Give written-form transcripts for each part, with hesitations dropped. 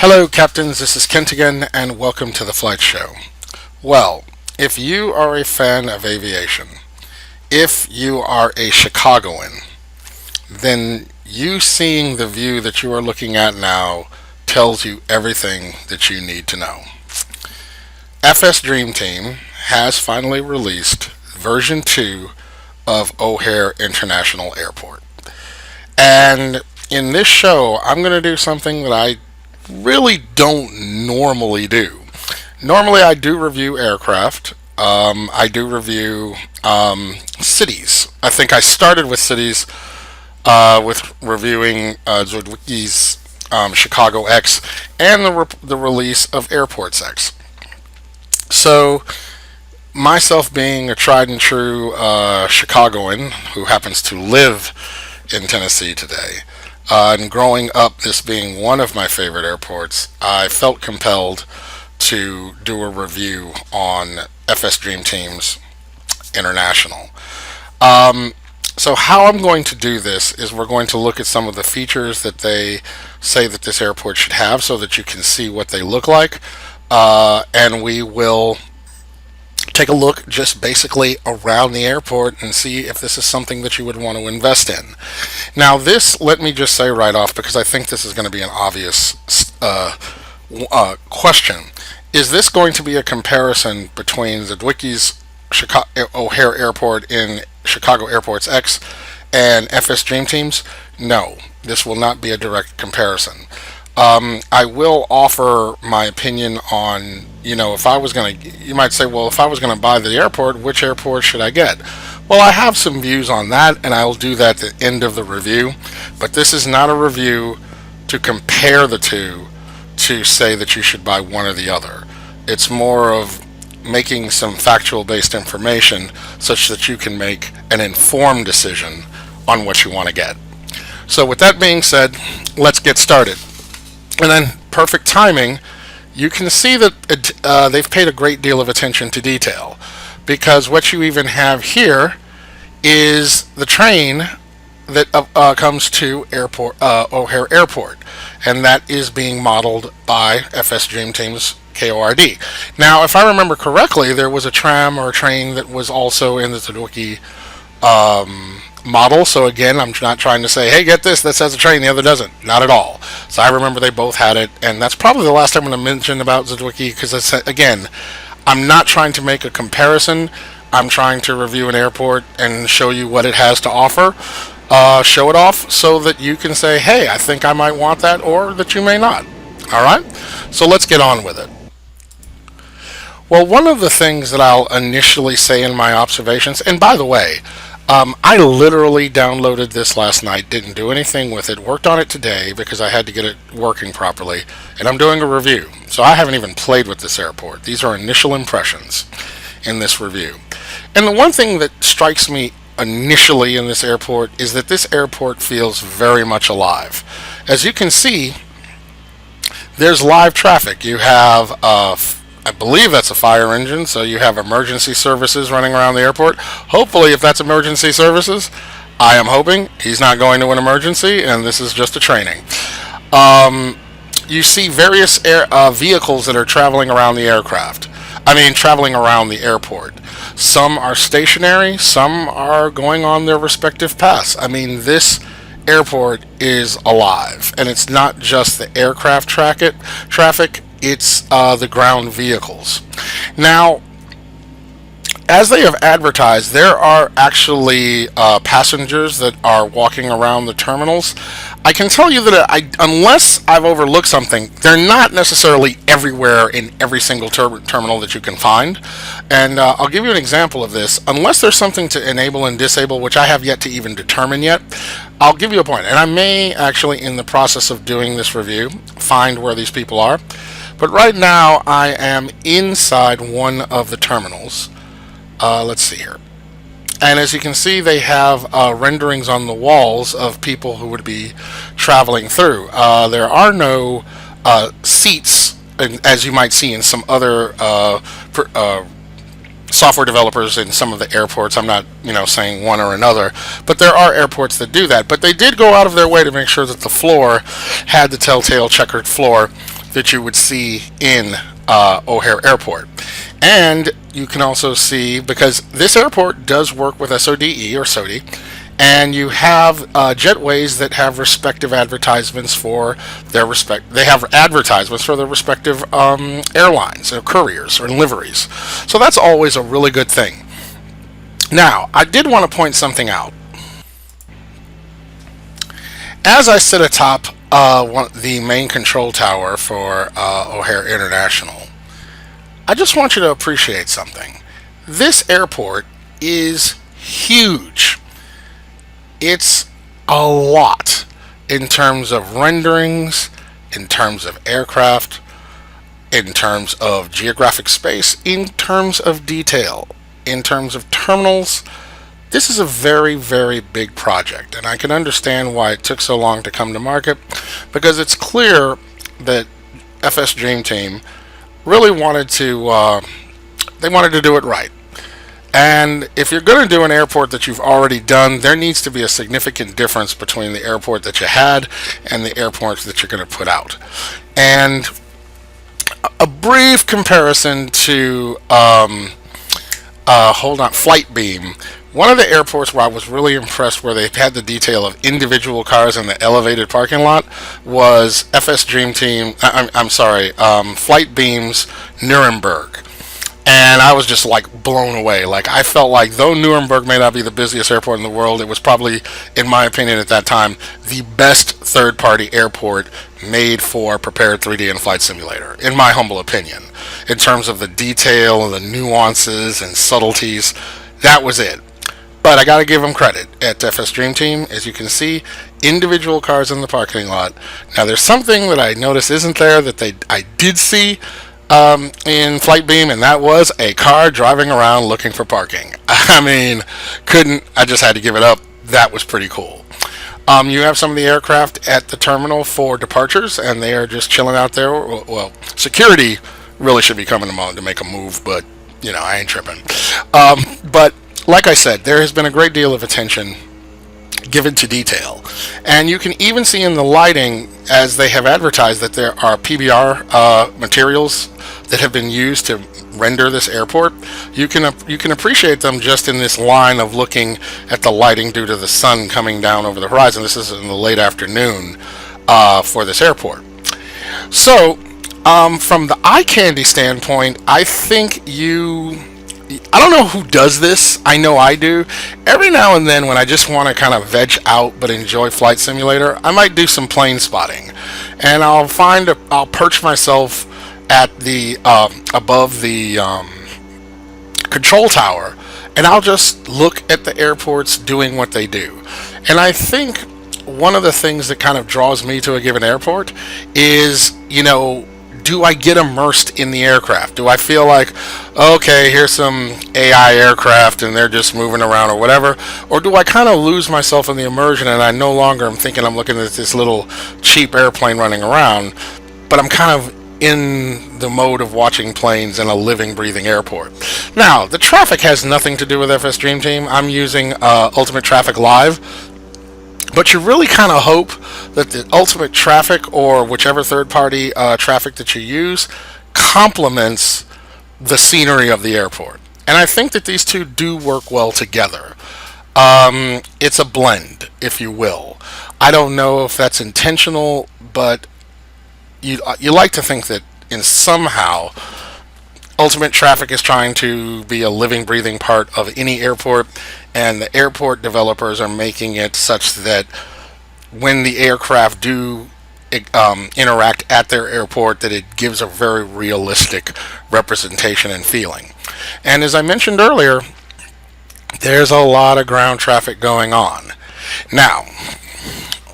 Hello, captains. This is Kent again, and welcome to the Flight Show. Well, if you are a fan of aviation, if you are a Chicagoan, then you seeing the view that you are looking at now tells you everything that you need to know. FSDreamteam has finally released version 2 of O'Hare International Airport. And in this show, I'm going to do something that I really don't normally do. Normally, I do review aircraft. I do review cities. I think I started with cities with reviewing Zwickie's Chicago X and the release of Airports X. So, myself being a tried and true Chicagoan who happens to live in Tennessee today, and growing up, this being one of my favorite airports, I felt compelled to do a review on FSDreamteam's International. So how I'm going to do this is we're going to look at some of the features that they say that this airport should have so that you can see what they look like, and we will take a look just basically around the airport and see if this is something that you would want to invest in. Now this, let me just say right off, because I think this is going to be an obvious question. Is this going to be a comparison between Zwickie's O'Hare Airport in Chicago Airports X and FSDreamteam's? No, this will not be a direct comparison. I will offer my opinion on, if I was going to, you might say, well, if I was going to buy the airport, which airport should I get? Well, I have some views on that, and I'll do that at the end of the review. But this is not a review to compare the two to say that you should buy one or the other. It's more of making some factual based information such that you can make an informed decision on what you want to get. So with that being said, let's get started. And then, perfect timing, you can see that they've paid a great deal of attention to detail, because what you even have here is the train that comes to O'Hare Airport, and that is being modeled by FSDreamteam's KORD. Now, if I remember correctly, there was a tram or a train that was also in the Zwicky model. So again, I'm not trying to say, hey, get this, that says a train, the other doesn't. Not at all. So I remember they both had it, and that's probably the last time I'm going to mention about Zwicky, because again, I'm not trying to make a comparison. I'm trying to review an airport and show you what it has to offer. Show it off so that you can say, hey, I think I might want that, or that you may not. Alright? So let's get on with it. Well, one of the things that I'll initially say in my observations, and by the way, I literally downloaded this last night, didn't do anything with it, worked on it today because I had to get it working properly, and I'm doing a review. So I haven't even played with this airport. These are initial impressions in this review. And the one thing that strikes me initially in this airport is that this airport feels very much alive. As you can see, there's live traffic. You have I believe that's a fire engine, so you have emergency services running around the airport. Hopefully, if that's emergency services, I am hoping he's not going to an emergency, and this is just a training. You see various vehicles that are traveling around the traveling around the airport. Some are stationary, some are going on their respective paths. This airport is alive, and it's not just the aircraft traffic, it's the ground vehicles. Now, as they have advertised, there are actually passengers that are walking around the terminals. I can tell you that unless I've overlooked something, they're not necessarily everywhere in every single terminal that you can find. And I'll give you an example of this. Unless there's something to enable and disable, which I have yet to even determine yet, I'll give you a point. And I may actually, in the process of doing this review, find where these people are. But right now, I am inside one of the terminals. Let's see here. And as you can see, they have renderings on the walls of people who would be traveling through. There are no seats, as you might see in some other software developers in some of the airports. I'm not, saying one or another, but there are airports that do that. But they did go out of their way to make sure that the floor had the telltale checkered floor that you would see in O'Hare Airport. And you can also see, because this airport does work with SODE or SODI, and you have jetways that have respective advertisements for their they have advertisements for their respective airlines or couriers or liveries. So that's always a really good thing. Now, I did want to point something out. As I sit atop the main control tower for O'Hare International, I just want you to appreciate something. This airport is huge. It's a lot in terms of renderings, in terms of aircraft, in terms of geographic space, in terms of detail, in terms of terminals. This is a very, very big project, and I can understand why it took so long to come to market, because it's clear that FSDreamteam really wanted to they wanted to do it right. And if you're going to do an airport that you've already done, there needs to be a significant difference between the airport that you had and the airports that you're going to put out. And a brief comparison to Flightbeam. One of the airports where I was really impressed, where they had the detail of individual cars in the elevated parking lot, was Flightbeam's Nuremberg. And I was just like blown away. Like, I felt like, though Nuremberg may not be the busiest airport in the world, it was probably, in my opinion at that time, the best third-party airport made for Prepar3D and Flight Simulator, in my humble opinion. In terms of the detail and the nuances and subtleties, that was it. But I gotta give them credit at FSDreamteam. As you can see, individual cars in the parking lot. Now, there's something that I noticed isn't there that I did see in Flightbeam, and that was a car driving around looking for parking. I mean, I just had to give it up. That was pretty cool. You have some of the aircraft at the terminal for departures, and they are just chilling out there. Well, security really should be coming to make a move, but you know, I ain't tripping. But like I said, there has been a great deal of attention given to detail, and you can even see in the lighting, as they have advertised, that there are PBR materials that have been used to render this airport. You can appreciate them just in this line of looking at the lighting due to the sun coming down over the horizon. This is in the late afternoon for this airport. So from the eye candy standpoint, I think I don't know who does this. I know I do. Every now and then, when I just want to kind of veg out but enjoy Flight Simulator, I might do some plane spotting, and I'll perch myself at the above the control tower, and I'll just look at the airports doing what they do. And I think one of the things that kind of draws me to a given airport is, you know, do I get immersed in the aircraft? Do I feel like, okay, here's some AI aircraft and they're just moving around or whatever? Or do I kind of lose myself in the immersion, and I no longer am thinking I'm looking at this little cheap airplane running around, but I'm kind of in the mode of watching planes in a living, breathing airport? Now, the traffic has nothing to do with FSDreamteam. I'm using Ultimate Traffic Live. But you really kind of hope that the Ultimate Traffic, or whichever third-party traffic that you use, complements the scenery of the airport. And I think that these two do work well together. It's a blend, if you will. I don't know if that's intentional, but you like to think that in somehow Ultimate Traffic is trying to be a living, breathing part of any airport, and the airport developers are making it such that when the aircraft do interact at their airport, that it gives a very realistic representation and feeling. And as I mentioned earlier, there's a lot of ground traffic going on. Now,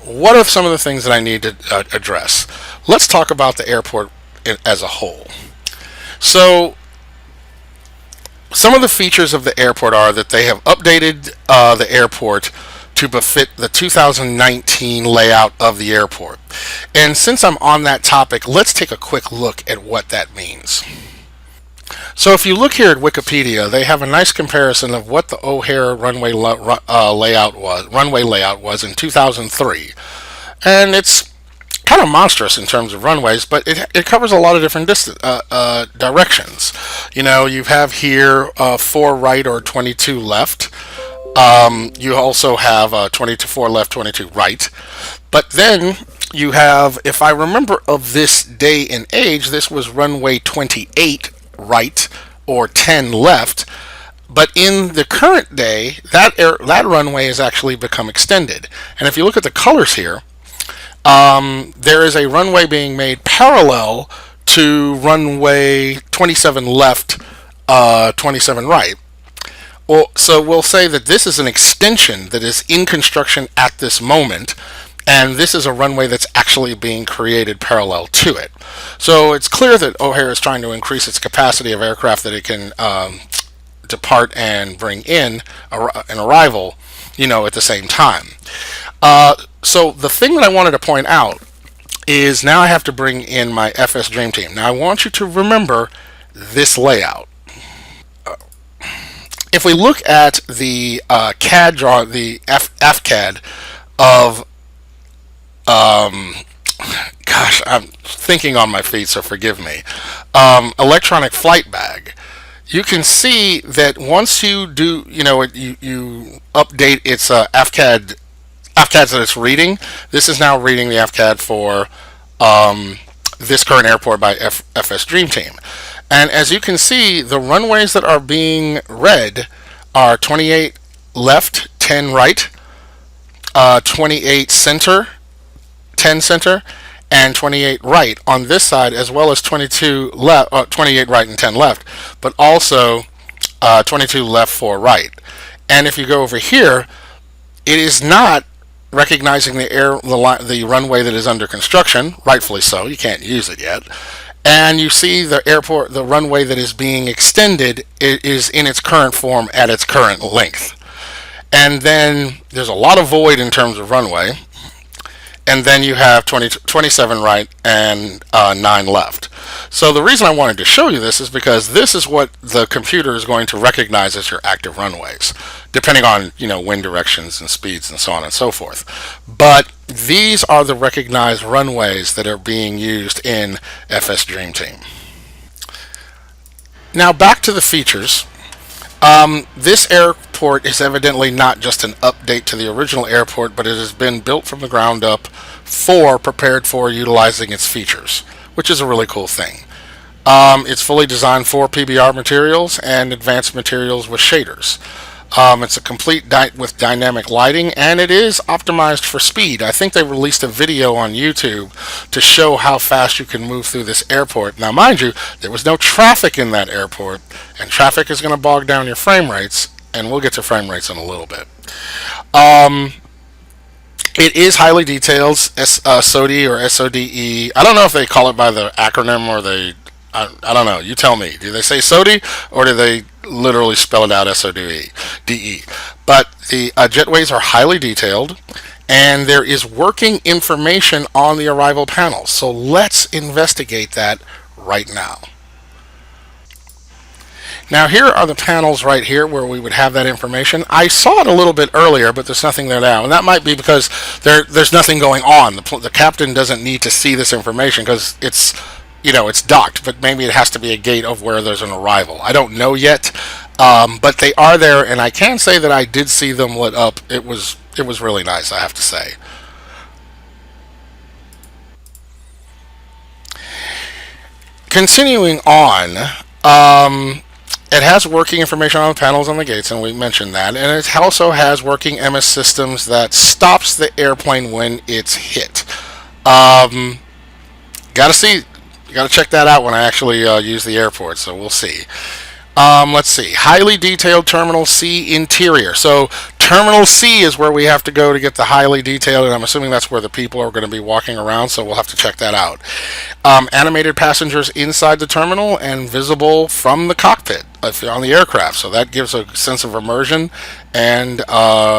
what are some of the things that I need to address? Let's talk about the airport as a whole. So, some of the features of the airport are that they have updated the airport to befit the 2019 layout of the airport. And since I'm on that topic, let's take a quick look at what that means. So if you look here at Wikipedia, they have a nice comparison of what the O'Hare runway layout was in 2003. And it's kind of monstrous in terms of runways, but it covers a lot of different directions. You know, you have here 4 right or 22 left. You also have 24 left, 22 right. But then you have, if I remember of this day and age, this was runway 28 right or 10 left. But in the current day, that runway has actually become extended. And if you look at the colors here, there is a runway being made parallel to runway 27 left, 27 right. Well, so we'll say that this is an extension that is in construction at this moment, and this is a runway that's actually being created parallel to it. So it's clear that O'Hare is trying to increase its capacity of aircraft that it can depart and bring in an arrival, you know, at the same time. So the thing that I wanted to point out is now I have to bring in my FSDreamteam. Now I want you to remember this layout. If we look at the CAD drawing, the FCAD of, gosh, I'm thinking on my feet, so forgive me, electronic flight bag, you can see that once you do, you know, you update its FCADs that it's reading, this is now reading the FCAD for this current airport by FSDreamteam. And as you can see, the runways that are being read are 28 left, 10 right, 28 center, 10 center, and 28 right on this side, as well as 22 left, 28 right and 10 left, but also 22 left, 4 right. And if you go over here, it is not recognizing the runway that is under construction, rightfully so. You can't use it yet. And you see the runway that is being extended is in its current form at its current length. And then there's a lot of void in terms of runway. And then you have 27 right and 9 left. So the reason I wanted to show you this is because this is what the computer is going to recognize as your active runways, depending on, you know, wind directions and speeds and so on and so forth. But these are the recognized runways that are being used in FSDreamteam. Now back to the features. This airport is evidently not just an update to the original airport, but it has been built from the ground up prepared for utilizing its features, which is a really cool thing. It's fully designed for PBR materials and advanced materials with shaders. It's a complete with dynamic lighting, and it is optimized for speed. I think they released a video on YouTube to show how fast you can move through this airport. Now, mind you, there was no traffic in that airport, and traffic is going to bog down your frame rates, and we'll get to frame rates in a little bit. It is highly detailed, SOD or SODE. I don't know if they call it by the acronym or I don't know. You tell me. Do they say SODE or do they literally spell it out SODE? But the jetways are highly detailed, and there is working information on the arrival panels. So let's investigate that right now. Now here are the panels right here where we would have that information. I saw it a little bit earlier, but there's nothing there now, and that might be because there's nothing going on. The captain doesn't need to see this information because it's, you know, it's docked, but maybe it has to be a gate of where there's an arrival. I don't know yet, but they are there, and I can say that I did see them lit up. It was really nice, I have to say. Continuing on, it has working information on the panels on the gates, and we mentioned that, and it also has working MS systems that stops the airplane when it's hit. Gotta check that out when I actually use the airport, so we'll see. Let's see. Highly detailed Terminal C interior. So Terminal C is where we have to go to get the highly detailed, and I'm assuming that's where the people are going to be walking around, so we'll have to check that out. Animated passengers inside the terminal and visible from the cockpit if you're on the aircraft, so that gives a sense of immersion and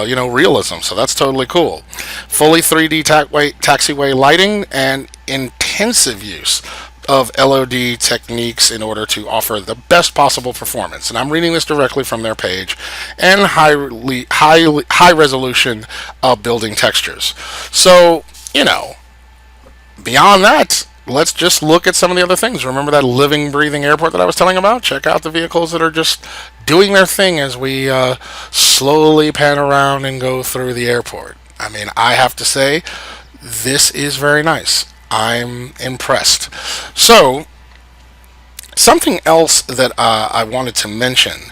you know, realism, so that's totally cool. Fully 3D taxiway lighting and intensive use of LOD techniques in order to offer the best possible performance. And I'm reading this directly from their page. And high resolution building textures. So, you know, beyond that, let's just look at some of the other things. Remember that living, breathing airport that I was telling about? Check out the vehicles that are just doing their thing as we slowly pan around and go through the airport. I mean, I have to say, this is very nice. I'm impressed. So, something else that I wanted to mention.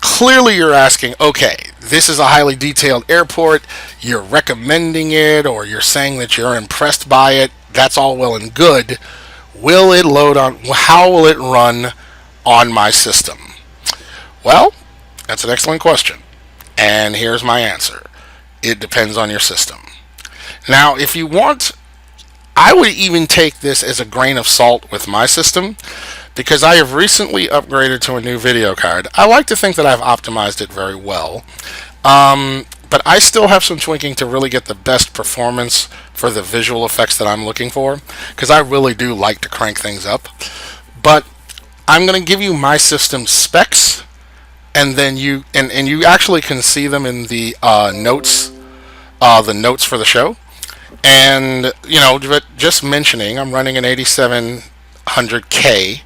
Clearly, you're asking, okay, this is a highly detailed airport. You're recommending it, or you're saying that you're impressed by it. That's all well and good. Will it load on? How will it run on my system? Well, that's an excellent question. And here's my answer. It depends on your system. Now, if you want, I would even take this as a grain of salt with my system, because I have recently upgraded to a new video card. I like to think that I've optimized it very well, but I still have some tweaking to really get the best performance for the visual effects that I'm looking for, because I really do like to crank things up. But I'm going to give you my system specs, and then you actually can see them in the notes for the show. And just mentioning, I'm running an 8700K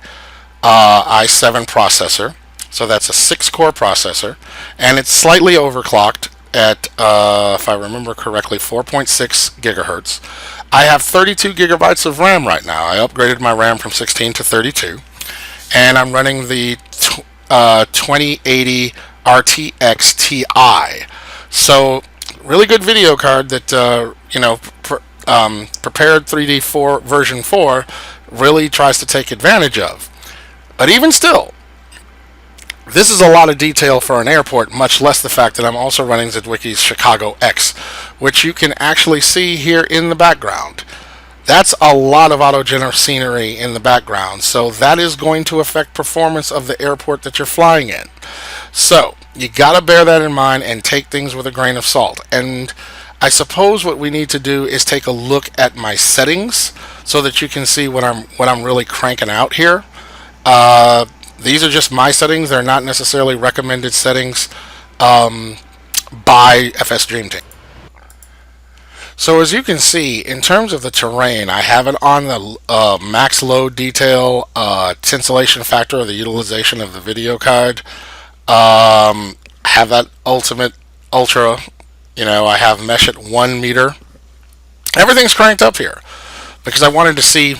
i7 processor, so that's a 6-core processor, and it's slightly overclocked at, if I remember correctly, 4.6 gigahertz. I have 32 gigabytes of RAM right now. I upgraded my RAM from 16 to 32, and I'm running the 2080 RTX Ti. So really good video card that Prepar3D4 version 4 really tries to take advantage of. But even still, this is a lot of detail for an airport, much less the fact that I'm also running Zedwicky's Chicago X, which you can actually see here in the background. That's a lot of autogener scenery in the background, so that is going to affect performance of the airport that you're flying in. So you gotta bear that in mind and take things with a grain of salt. And I suppose what we need to do is take a look at my settings so that you can see what I'm really cranking out here. These are just my settings. They're not necessarily recommended settings by FSDreamteam. So as you can see, in terms of the terrain, I have it on the max load detail, tensillation factor, or the utilization of the video card. I have that ultimate ultra. I have mesh at 1 meter. Everything's cranked up here because I wanted to see,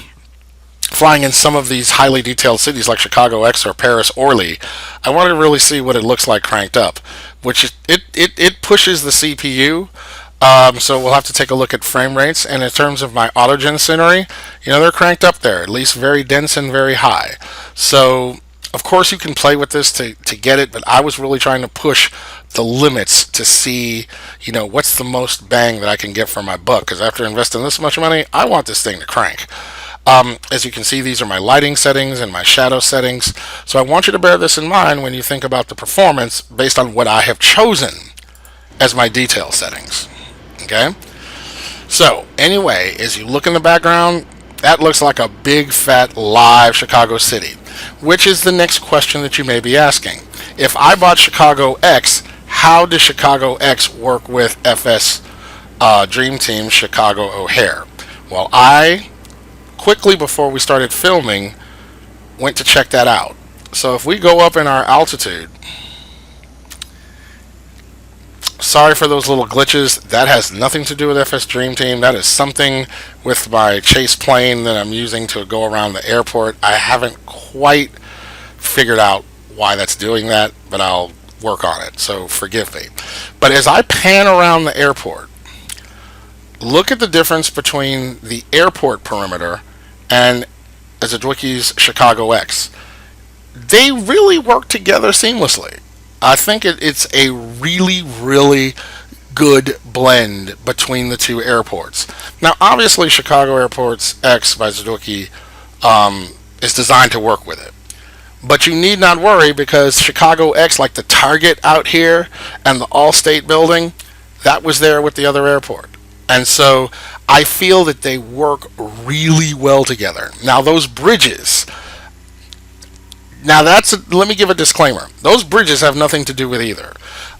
flying in some of these highly detailed cities like Chicago X or Paris Orly, I wanted to really see what it looks like cranked up, which it pushes the CPU. So we'll have to take a look at frame rates. And in terms of my autogen scenery, they're cranked up there, at least very dense and very high. So of course you can play with this to get it, but I was really trying to push the limits to see, what's the most bang that I can get for my buck, because after investing this much money, I want this thing to crank. As you can see, these are my lighting settings and my shadow settings. So I want you to bear this in mind when you think about the performance based on what I have chosen as my detail settings. Okay? So anyway, as you look in the background, that looks like a big fat live Chicago city, which is the next question that you may be asking. If I bought Chicago X, how does Chicago X work with FSDreamteam Chicago O'Hare? Well, I quickly, before we started filming, went to check that out. So if we go up in our altitude, sorry for those little glitches, that has nothing to do with FSDreamteam. That is something with my chase plane that I'm using to go around the airport. I haven't quite figured out why that's doing that, but I'll work on it, so forgive me. But as I pan around the airport, look at the difference between the airport perimeter and Zedwicky's Chicago X. They really work together seamlessly. I think it's a really, really good blend between the two airports. Now, obviously, Chicago Airports X by Zedwicky is designed to work with it. But you need not worry, because Chicago X, like the Target out here and the Allstate building, that was there with the other airport. And so I feel that they work really well together. Now, those bridges, let me give a disclaimer. Those bridges have nothing to do with either.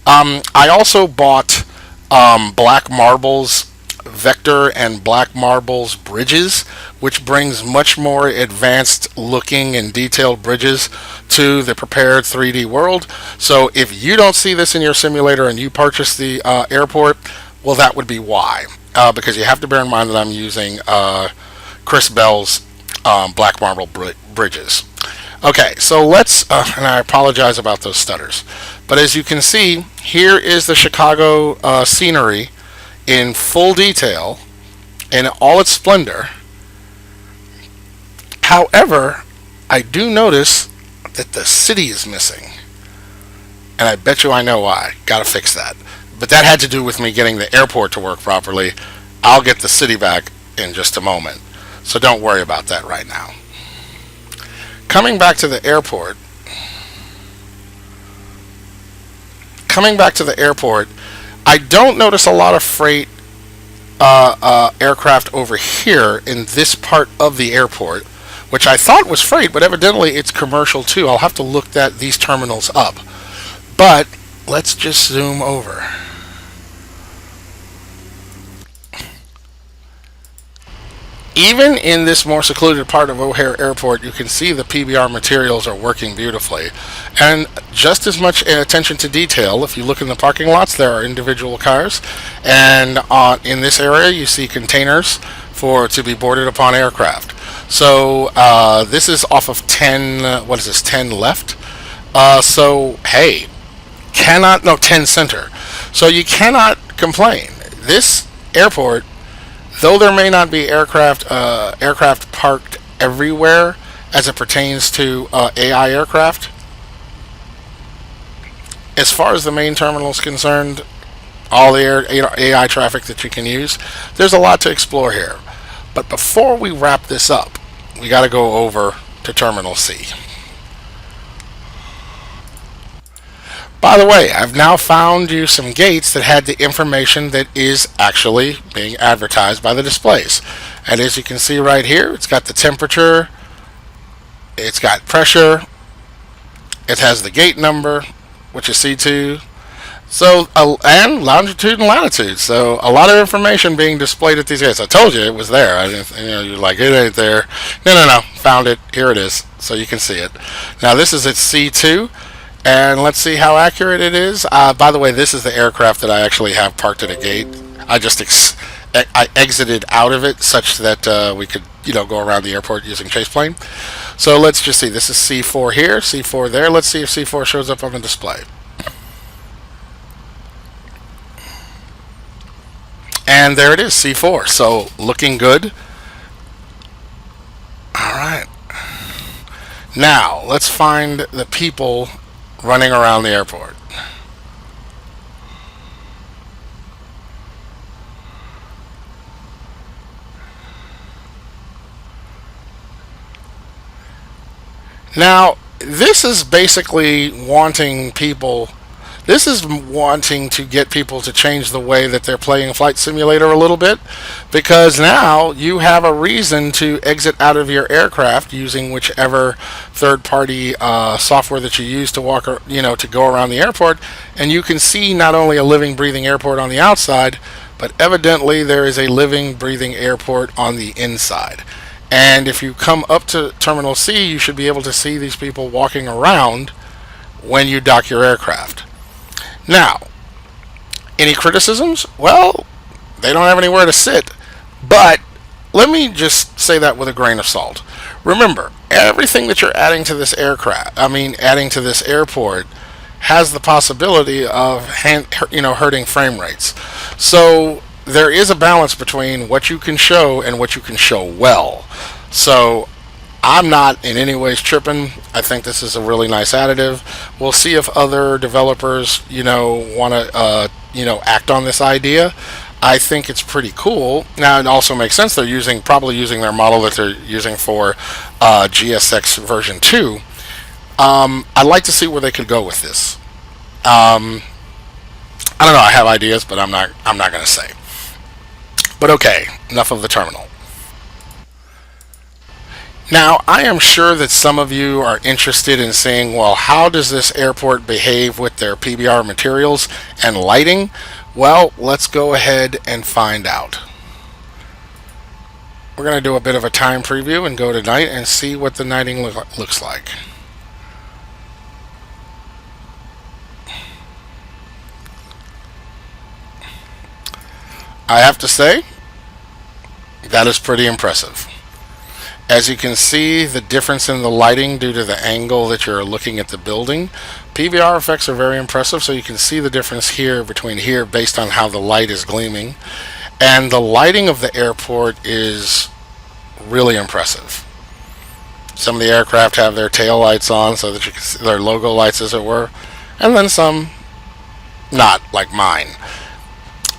I also bought black marbles vector and black marbles bridges, which brings much more advanced looking and detailed bridges to the prepared 3D world. So if you don't see this in your simulator and you purchase the airport, well, that would be why. Because you have to bear in mind that I'm using Chris Bell's black marble bridges. Okay, so let's, and I apologize about those stutters, but as you can see, here is the Chicago scenery in full detail, in all its splendor. However, I do notice that the city is missing, and I bet you I know why. Gotta fix that. But that had to do with me getting the airport to work properly. I'll get the city back in just a moment, so don't worry about that right now. Coming back to the airport, I don't notice a lot of freight aircraft over here in this part of the airport, which I thought was freight, but evidently it's commercial too. I'll have to look these terminals up. But let's just zoom over. Even in this more secluded part of O'Hare Airport, you can see the PBR materials are working beautifully. And just as much attention to detail, if you look in the parking lots, there are individual cars. And in this area, you see containers to be boarded upon aircraft. So this is off of 10, what is this, 10 left? So, hey, 10 center. So you cannot complain. This airport, though there may not be aircraft parked everywhere as it pertains to AI aircraft, as far as the main terminal is concerned, all the AI traffic that you can use, there's a lot to explore here. But before we wrap this up, we got to go over to Terminal C. By the way, I've now found you some gates that had the information that is actually being advertised by the displays. And as you can see right here, it's got the temperature, it's got pressure, it has the gate number, which is C2, so and longitude and latitude. So a lot of information being displayed at these gates. I told you it was there. You're like, it ain't there. No, found it. Here it is. So you can see it. Now this is at C2. And let's see how accurate it is. By the way, this is the aircraft that I actually have parked at a gate. I just I exited out of it such that we could, go around the airport using chase plane. So let's just see. This is C4 here, C4 there. Let's see if C4 shows up on the display. And there it is, C4. So looking good. All right. Now let's find the people running around the airport. Now, this is basically wanting to get people to change the way that they're playing Flight Simulator a little bit, because now you have a reason to exit out of your aircraft using whichever third-party software that you use to to go around the airport, and you can see not only a living, breathing airport on the outside, but evidently there is a living, breathing airport on the inside. And if you come up to Terminal C, you should be able to see these people walking around when you dock your aircraft. Now, any criticisms? Well, they don't have anywhere to sit. But let me just say that with a grain of salt. Remember, everything that you're adding to this adding to this airport has the possibility of hurting frame rates. So there is a balance between what you can show and what you can show well. So I'm not in any ways tripping. I think this is a really nice additive. We'll see if other developers, want to, act on this idea. I think it's pretty cool. Now, it also makes sense. They're probably using their model that they're using for GSX version 2. I'd like to see where they could go with this. I don't know. I have ideas, but I'm not going to say. But okay, enough of the terminal. Now, I am sure that some of you are interested in seeing, well, how does this airport behave with their PBR materials and lighting? Well, let's go ahead and find out. We're going to do a bit of a time preview and go to night and see what the nighting looks like. I have to say, that is pretty impressive. As you can see, the difference in the lighting due to the angle that you're looking at the building, PBR effects are very impressive, so you can see the difference here between here based on how the light is gleaming. And the lighting of the airport is really impressive. Some of the aircraft have their tail lights on so that you can see their logo lights, as it were, and then some not, like mine.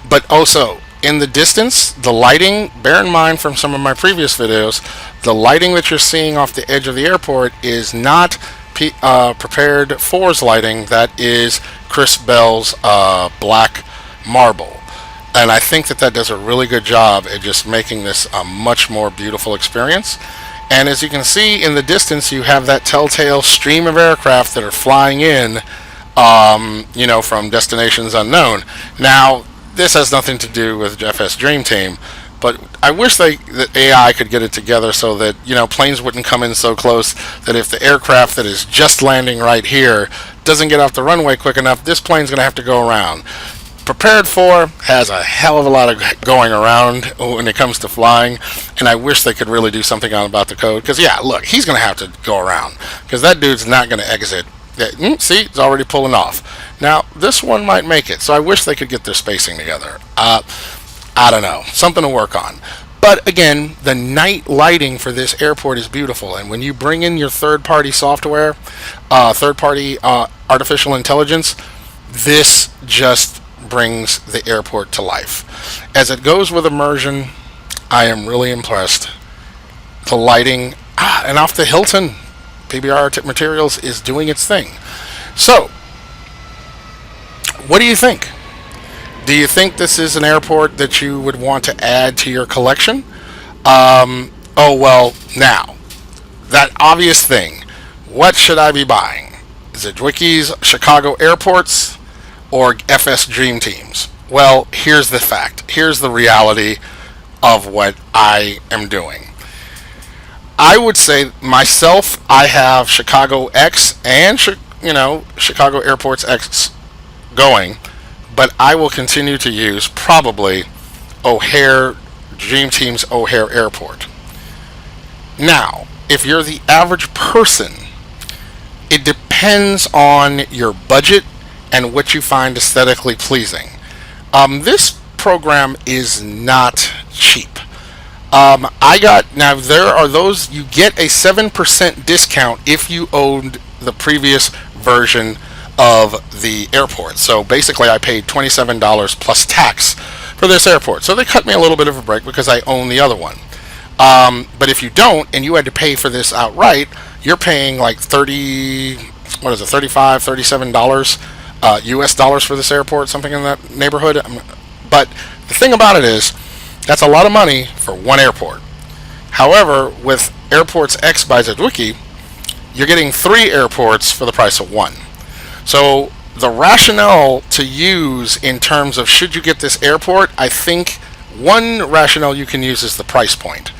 But also, in the distance, the lighting, bear in mind from some of my previous videos, the lighting that you're seeing off the edge of the airport is not Prepar3D4's lighting. That is Chris Bell's black marble. And I think that does a really good job at just making this a much more beautiful experience. And as you can see in the distance, you have that telltale stream of aircraft that are flying in, from destinations unknown. Now, this has nothing to do with FSDreamteam, but I wish that AI could get it together so that planes wouldn't come in so close that if the aircraft that is just landing right here doesn't get off the runway quick enough, this plane's going to have to go around. Prepar3D4 has a hell of a lot of going around when it comes to flying, and I wish they could really do something about the code, because yeah, look, he's going to have to go around because that dude's not going to exit. See, it's already pulling off. Now, this one might make it, so I wish they could get their spacing together. I don't know. Something to work on. But again, the night lighting for this airport is beautiful, and when you bring in your third-party software, third-party artificial intelligence, this just brings the airport to life. As it goes with Immersion, I am really impressed. The lighting, and off the Hilton, PBR Materials is doing its thing. So, what do you think? Do you think this is an airport that you would want to add to your collection? Oh, well, now, that obvious thing. What should I be buying? Is it Dwicky's Chicago Airports or FSDreamteam's? Well, here's the fact. Here's the reality of what I am doing. I would say myself, I have Chicago X and Chicago Airports X going, but I will continue to use probably Dream Team's O'Hare Airport. Now, if you're the average person, it depends on your budget and what you find aesthetically pleasing. This program is not cheap. There are those, you get a 7% discount if you owned the previous version of the airport. So basically I paid $27 plus tax for this airport. So they cut me a little bit of a break because I own the other one. But if you don't and you had to pay for this outright, you're paying like $35, $37 US dollars for this airport, something in that neighborhood. But the thing about it is, that's a lot of money for one airport. However, with Airports X by Zedwicki, you're getting 3 airports for the price of 1. So the rationale to use in terms of should you get this airport, I think one rationale you can use is the price point.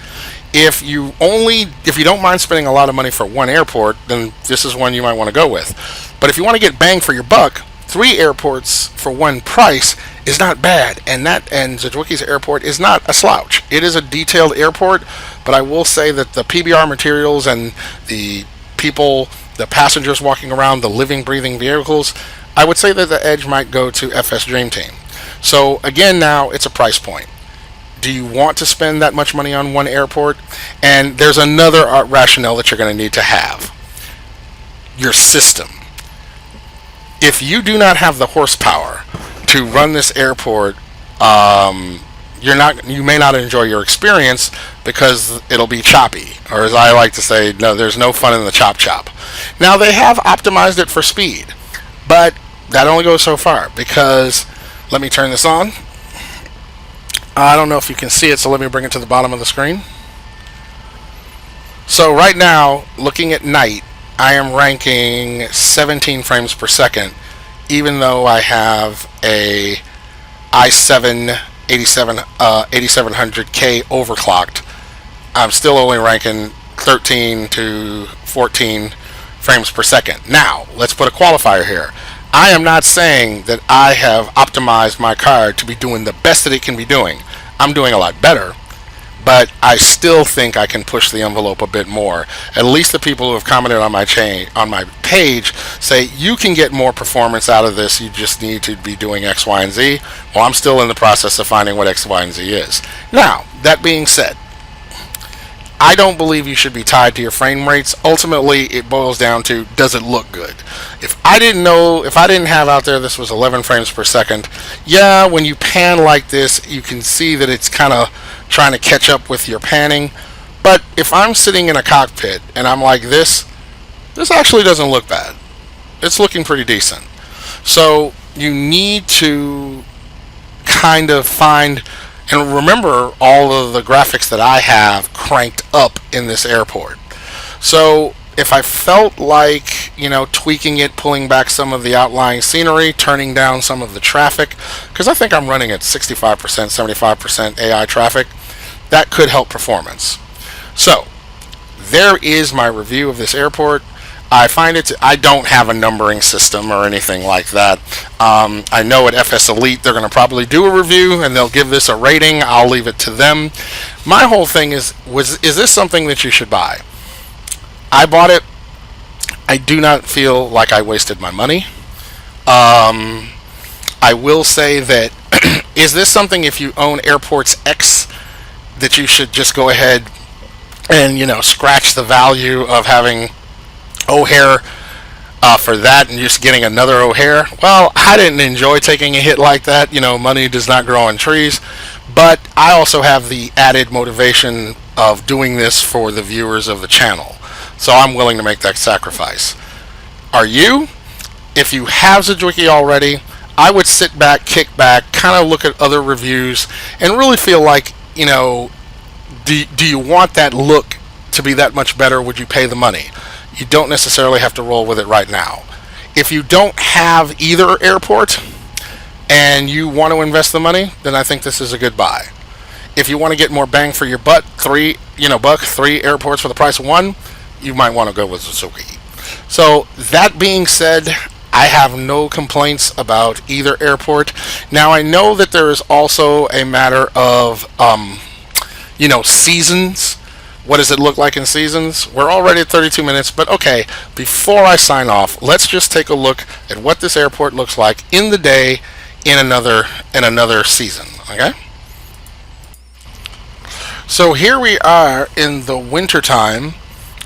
If you don't mind spending a lot of money for one airport, then this is one you might want to go with. But if you want to get bang for your buck, 3 airports for one price is not bad, and Zedwicki's airport is not a slouch. It is a detailed airport, but I will say that the PBR materials and the people, the passengers walking around, the living, breathing vehicles, I would say that the edge might go to FSDreamteam. So again, now it's a price point. Do you want to spend that much money on one airport? And there's another rationale that you're going to need to have. Your system. If you do not have the horsepower to run this airport, you may not enjoy your experience because it'll be choppy, or as I like to say, no, there's no fun in the chop. Now they have optimized it for speed, but that only goes so far because, let me turn this on. I don't know if you can see it, so let me bring it to the bottom of the screen. So right now, looking at night, I am ranking 17 frames per second, even though I have a i7 8700K overclocked I'm still only ranking 13 to 14 frames per second. Now, let's put a qualifier here. I am not saying that I have optimized my card to be doing the best that it can be doing. I'm doing a lot better, but I still think I can push the envelope a bit more. At least the people who have commented on my page say you can get more performance out of this. You just need to be doing X, Y, and Z. Well, I'm still in the process of finding what X, Y, and Z is. Now, that being said, I don't believe you should be tied to your frame rates. Ultimately, it boils down to, does it look good? If I didn't have out there this was 11 frames per second, yeah, when you pan like this, you can see that it's kind of trying to catch up with your panning. But if I'm sitting in a cockpit and I'm like this actually doesn't look bad. It's looking pretty decent. So you need to kind of find and remember all of the graphics that I have cranked up in this airport. So if I felt like, tweaking it, pulling back some of the outlying scenery, turning down some of the traffic, because I think I'm running at 65%, 75% AI traffic, that could help performance. So there is my review of this airport. I don't have a numbering system or anything like that. I know at FS Elite they're going to probably do a review and they'll give this a rating. I'll leave it to them. My whole thing is this something that you should buy? I bought it. I do not feel like I wasted my money. I will say that is this something, if you own Airports X, that you should just go ahead and scratch the value of having O'Hare for that and just getting another O'Hare? Well, I didn't enjoy taking a hit like that. Money does not grow on trees. But I also have the added motivation of doing this for the viewers of the channel. So I'm willing to make that sacrifice. Are you? If you have Zdwicki already, I would sit back, kick back, kind of look at other reviews, and really feel like, do you want that look to be that much better? Would you pay the money? You don't necessarily have to roll with it right now. If you don't have either airport and you want to invest the money, then I think this is a good buy. If you want to get more bang for your buck, three airports for the price of one, you might want to go with Zdwicki. So that being said, I have no complaints about either airport. Now I know that there is also a matter of seasons. What does it look like in seasons? We're already at 32 minutes, but okay, before I sign off, let's just take a look at what this airport looks like in the day in another season, okay? So here we are in the winter time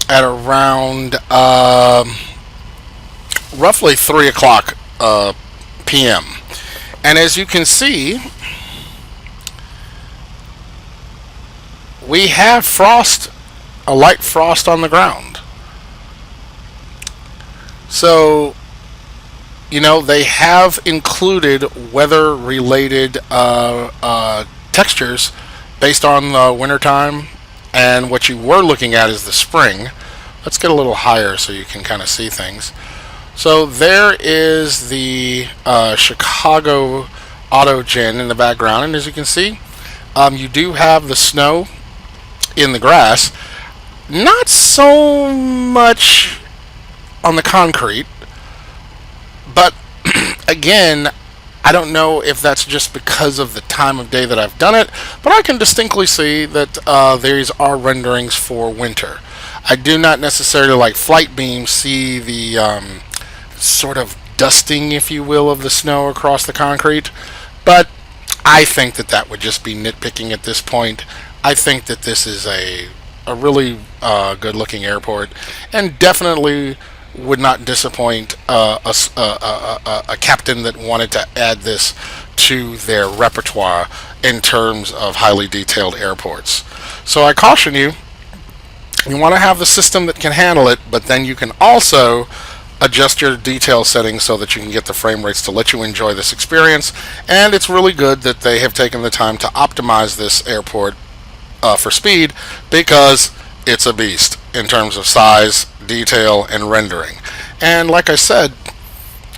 at around roughly 3 o'clock p.m. And as you can see, we have frost, a light frost on the ground. So, they have included weather-related textures based on the wintertime, and what you were looking at is the spring. Let's get a little higher so you can kind of see things. So there is the Chicago Autogen in the background, and as you can see, you do have the snow in the grass. Not so much on the concrete, but again, I don't know if that's just because of the time of day that I've done it, but I can distinctly see that these are renderings for winter. I do not necessarily, like flight beam, see the sort of dusting, if you will, of the snow across the concrete, but I think that would just be nitpicking at this point. I think that this is a really good looking airport, and definitely would not disappoint a captain that wanted to add this to their repertoire in terms of highly detailed airports. So I caution you, you want to have the system that can handle it, but then you can also adjust your detail settings so that you can get the frame rates to let you enjoy this experience. And it's really good that they have taken the time to optimize this airport for speed, because it's a beast in terms of size, detail, and rendering. And like I said,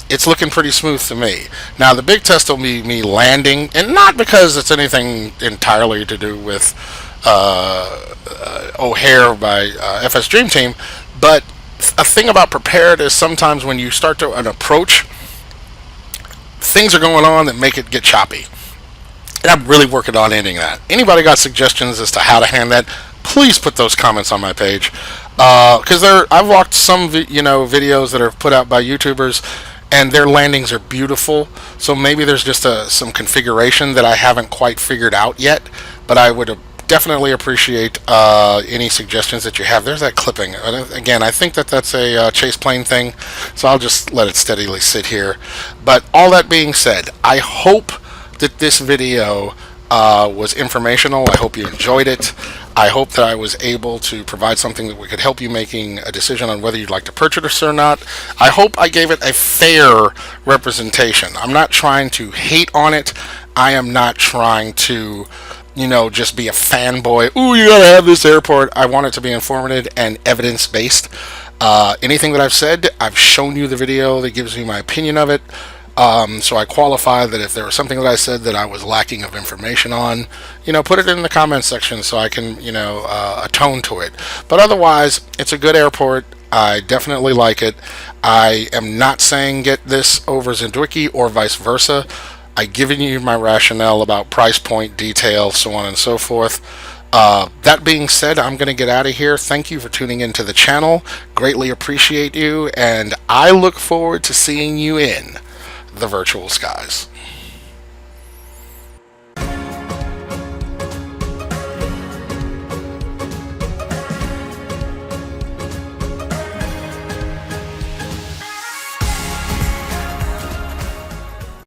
it's looking pretty smooth to me. Now the big test will be me landing, and not because it's anything entirely to do with O'Hare by FSDreamteam. But a thing about prepared is sometimes when you start to an approach, things are going on that make it get choppy. And I'm really working on ending that. Anybody got suggestions as to how to hand that? Please put those comments on my page. Because I've watched some videos that are put out by YouTubers, and their landings are beautiful. So maybe there's just some configuration that I haven't quite figured out yet. But I would definitely appreciate any suggestions that you have. There's that clipping. Again, I think that's a chase plane thing, so I'll just let it steadily sit here. But all that being said, I hope that this video was informational. I hope you enjoyed it. I hope that I was able to provide something that could help you making a decision on whether you'd like to purchase or not. I hope I gave it a fair representation. I'm not trying to hate on it. I am not trying to just be a fanboy. Ooh, you gotta have this airport. I want it to be informative and evidence-based. Anything that I've said, I've shown you the video that gives you my opinion of it. So I qualify that if there was something that I said that I was lacking of information on, put it in the comments section so I can, atone to it. But otherwise, it's a good airport. I definitely like it. I am not saying get this over Zendwiki or vice versa. I've given you my rationale about price point, detail, so on and so forth. That being said, I'm going to get out of here. Thank you for tuning into the channel. Greatly appreciate you, and I look forward to seeing you in the virtual skies.